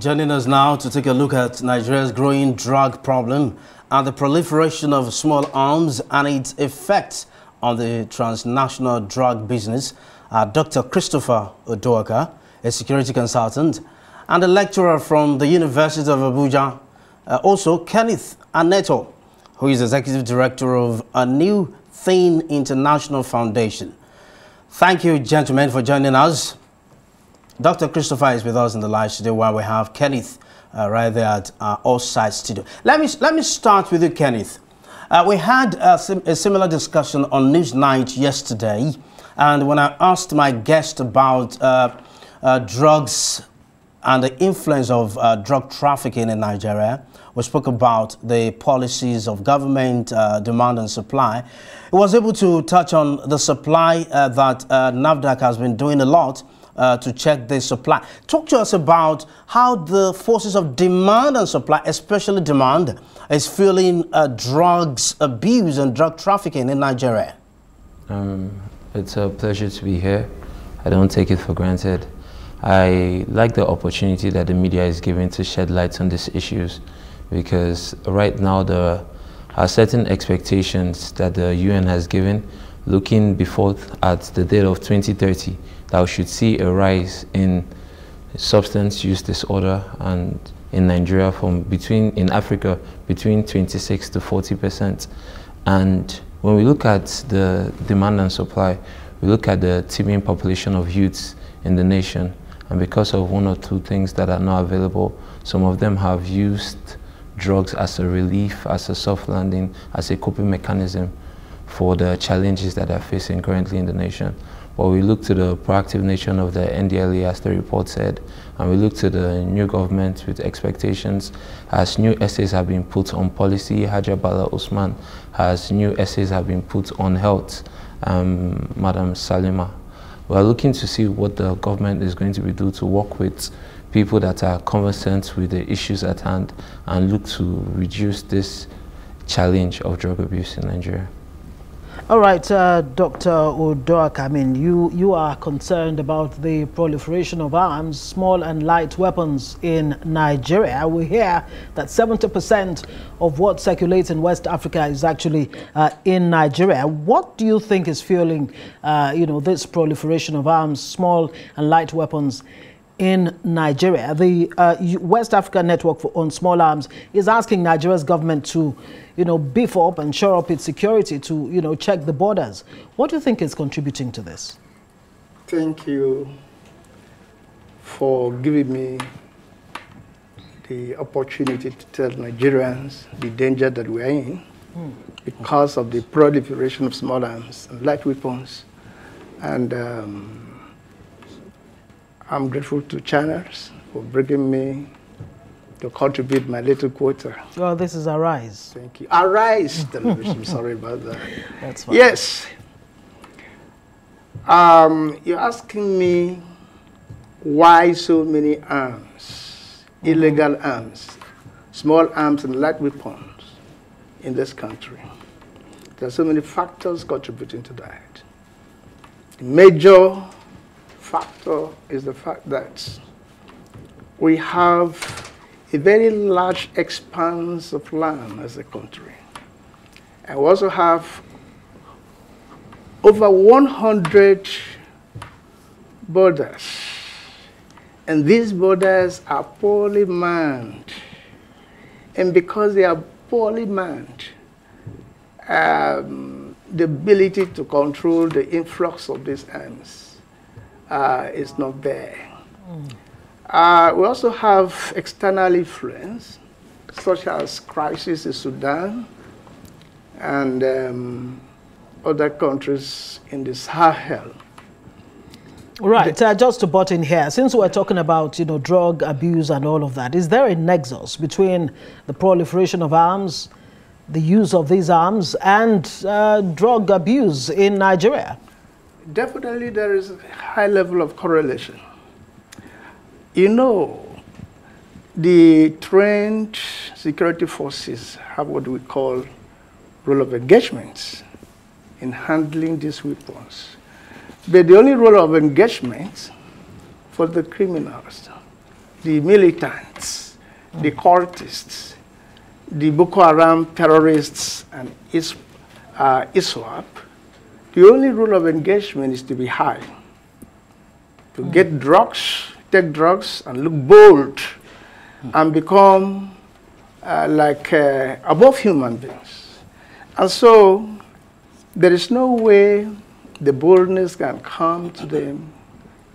Joining us now to take a look at Nigeria's growing drug problem and the proliferation of small arms and its effects on the transnational drug business are Dr. Christopher Udoaka, a security consultant, and a lecturer from the University of Abuja. Also, Kenneth Aneto, who is executive director of a New Thing International Foundation. Thank you, gentlemen, for joining us. Dr. Christopher is with us in the live studio while we have Kenneth right there at our offsite studio. Let me start with you, Kenneth. We had a similar discussion on Newsnight yesterday, and when I asked my guest about drugs and the influence of drug trafficking in Nigeria, we spoke about the policies of government, demand and supply. He was able to touch on the supply that NAFDAC has been doing a lot to check the supply. Talk to us about how the forces of demand and supply, especially demand, is fueling drugs abuse and drug trafficking in Nigeria. It's a pleasure to be here. I don't take it for granted. I like the opportunity that the media is giving to shed light on these issues, because right now there are certain expectations that the UN has given, looking before at the date of 2030, that we should see a rise in substance use disorder and in Nigeria in Africa between 26 to 40%. And when we look at the demand and supply, we look at the teeming population of youths in the nation, and because of one or two things that are not available, some of them have used drugs as a relief, as a soft landing, as a coping mechanism for the challenges that they're facing currently in the nation. But we look to the proactive nature of the NDLEA, as the report said, and we look to the new government with expectations as new essays have been put on policy. Haja Bala Usman has new essays have been put on health, Madam Salima. We are looking to see what the government is going to be do to work with people that are conversant with the issues at hand and look to reduce this challenge of drug abuse in Nigeria. All right, Dr. Udoaka, I mean, you are concerned about the proliferation of arms, small and light weapons in Nigeria. We hear that 70% of what circulates in West Africa is actually in Nigeria. What do you think is fueling, this proliferation of arms, small and light weapons in Nigeria? The West Africa Network on Small Arms is asking Nigeria's government to, beef up and shore up its security to, check the borders. What do you think is contributing to this? Thank you for giving me the opportunity to tell Nigerians the danger that we are in because of the proliferation of small arms and light weapons. And I'm grateful to channels for bringing me to contribute my little quota. Well, this is Arise. Thank you. Arise television. Sorry about that. That's fine. Yes. You're asking me why so many arms, illegal arms, small arms and light weapons in this country. There are so many factors contributing to that. The major factor is the fact that we have a very large expanse of land as a country. And we also have over 100 borders. And these borders are poorly manned. And because they are poorly manned, the ability to control the influx of these arms is not there. We also have external influence, such as crisis in Sudan and other countries in the Sahel. Right, just to butt in here, since we're talking about, drug abuse and all of that, is there a nexus between the proliferation of arms, the use of these arms, and drug abuse in Nigeria? Definitely there is a high level of correlation. The trained security forces have what we call role of engagement in handling these weapons. But the only role of engagement for the criminals the militants, the cultists, the Boko Haram terrorists, and ISWAP, the only rule of engagement is to be high, to get drugs, take drugs, and look bold, and become above human beings. And so there is no way the boldness can come to them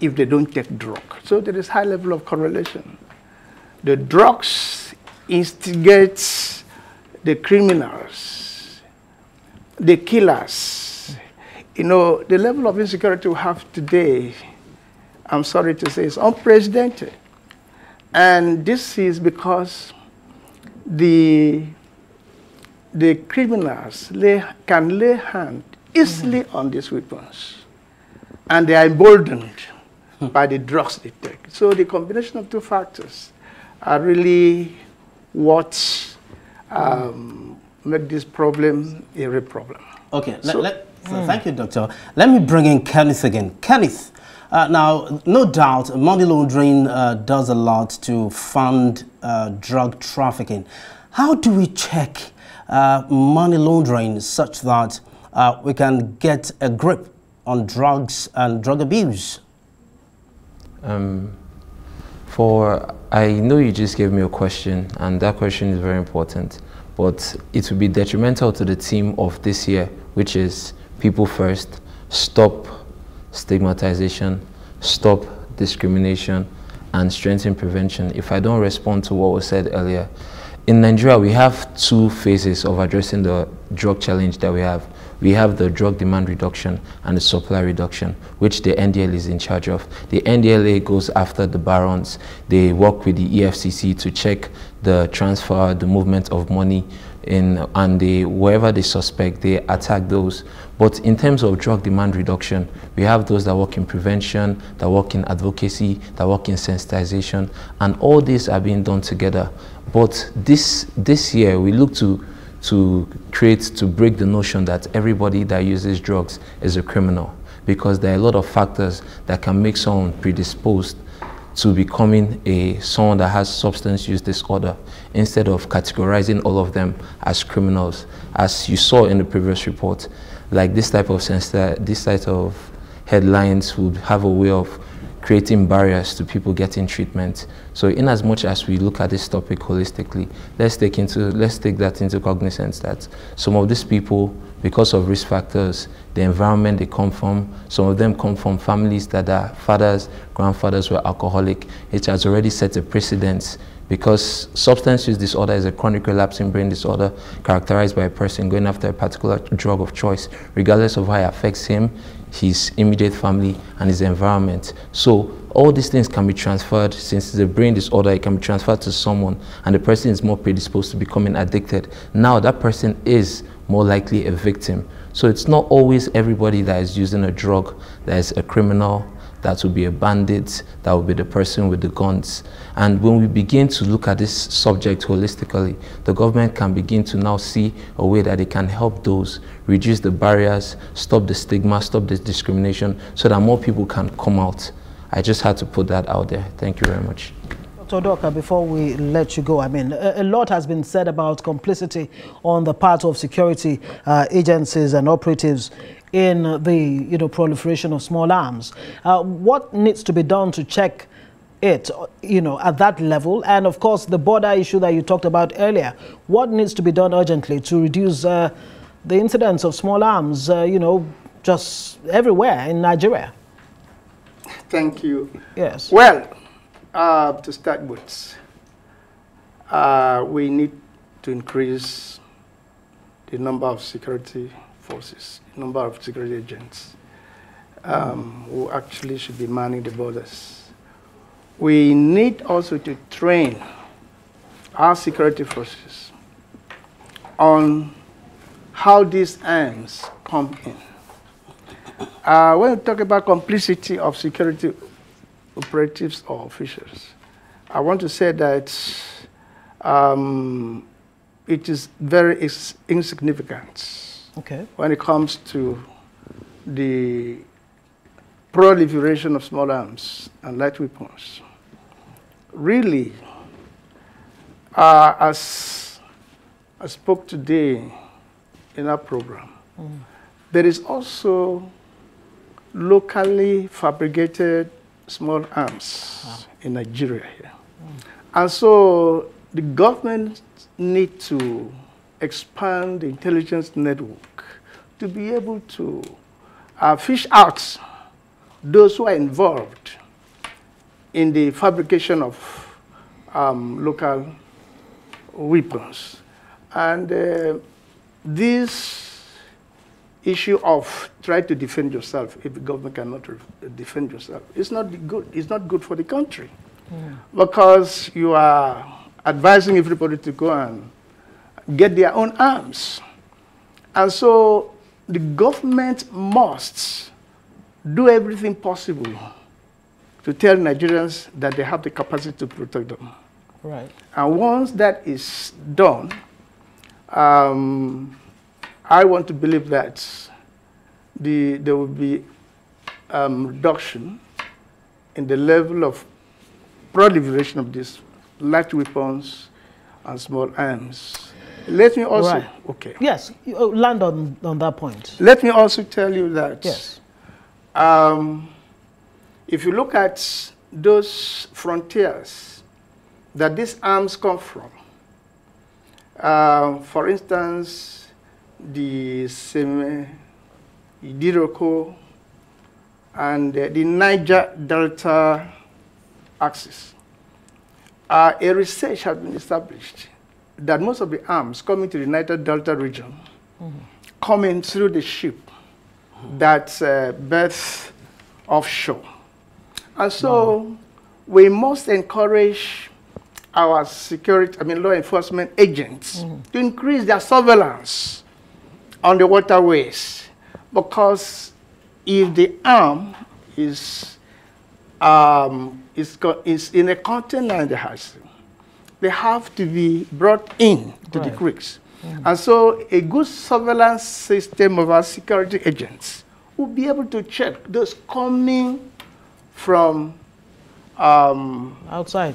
if they don't take drugs. So there is high level of correlation. The drugs instigate the criminals, the killers. You know, the level of insecurity we have today, I'm sorry to say, is unprecedented. And this is because the criminals can lay hand easily on these weapons, and they are emboldened by the drugs they take. So the combination of two factors are really what make this problem a real problem. Okay, thank you, Doctor. Let me bring in Kenneth again. Kenneth, now, no doubt, money laundering does a lot to fund drug trafficking. How do we check money laundering such that we can get a grip on drugs and drug abuse? I know you just gave me a question, and that question is very important, but it will be detrimental to the theme of this year, which is people first, stop stigmatization, stop discrimination, and strengthen prevention, if I don't respond to what was said earlier. In Nigeria, we have two phases of addressing the drug challenge that we have. We have the drug demand reduction and the supply reduction, which the NDLA is in charge of. The NDLA goes after the barons. They work with the EFCC to check the transfer, the movement of money, and wherever they suspect, they attack those. But in terms of drug demand reduction, we have those that work in prevention, that work in advocacy, that work in sensitization, and all these are being done together. But this year, we look to break the notion that everybody that uses drugs is a criminal, because there are a lot of factors that can make someone predisposed to becoming someone that has substance use disorder, instead of categorizing all of them as criminals. As you saw in the previous report, like this type of headlines would have a way of creating barriers to people getting treatment. So in as much as we look at this topic holistically, let's take that into cognizance that some of these people, because of risk factors, the environment they come from, some of them come from families that their fathers, grandfathers were alcoholic. It has already set a precedent, because substance use disorder is a chronic relapsing brain disorder characterized by a person going after a particular drug of choice, regardless of how it affects him, his immediate family, and his environment. So all these things can be transferred. Since it's a brain disorder, it can be transferred to someone, and the person is more predisposed to becoming addicted. Now that person is more likely a victim. So it's not always everybody that is using a drug that is a criminal, that will be a bandit, that will be the person with the guns. And when we begin to look at this subject holistically, the government can begin to now see a way that it can help those, reduce the barriers, stop the stigma, stop the discrimination, so that more people can come out. I just had to put that out there. Thank you very much. Dr. Udoka, before we let you go, I mean, a lot has been said about complicity on the part of security agencies and operatives in the proliferation of small arms. What needs to be done to check it, at that level? And of course, the border issue that you talked about earlier, what needs to be done urgently to reduce the incidence of small arms, just everywhere in Nigeria? Thank you. Yes. Well, to start with, we need to increase the number of security forces, the number of security agents who actually should be manning the borders. We need also to train our security forces on how these arms come in. When we talk about complicity of security operatives or officials, I want to say that it is very insignificant when it comes to the proliferation of small arms and light weapons. really, as I spoke today in our program, there is also locally fabricated small arms in Nigeria here. And so the government need to expand the intelligence network to be able to fish out those who are involved in the fabrication of local weapons. And this issue of try to defend yourself if the government cannot defend yourself, it's not good. It's not good for the country because you are advising everybody to go and get their own arms. And so the government must do everything possible to tell Nigerians that they have the capacity to protect them. Right. And once that is done, I want to believe that there will be reduction in the level of proliferation of these light weapons and small arms. Let me also, Right. okay. Yes, land on that point. Let me also tell you that Yes. if you look at those frontiers that these arms come from, for instance, the Seme, Idiroko, and the Niger Delta axis, a research has been established that most of the arms coming to the Niger Delta region coming through the ship that berth offshore. And so we must encourage our law enforcement agents to increase their surveillance on the waterways, because if the arm is in a container in the house, they have to be brought in to the creeks. And so a good surveillance system of our security agents will be able to check those coming from Outside.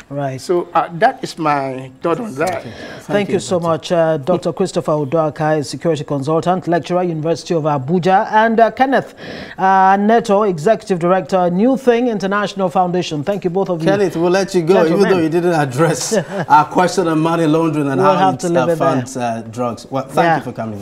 Right. So that is my thought on that. Thank you so much, Dr. Christopher Udoaka, security consultant, lecturer, University of Abuja, and Kenneth Neto, executive director, New Thing International Foundation. Thank you, both of you. Kenneth, we'll let you go, even though you didn't address our question on money laundering and how it funds drugs. Well, thank you for coming.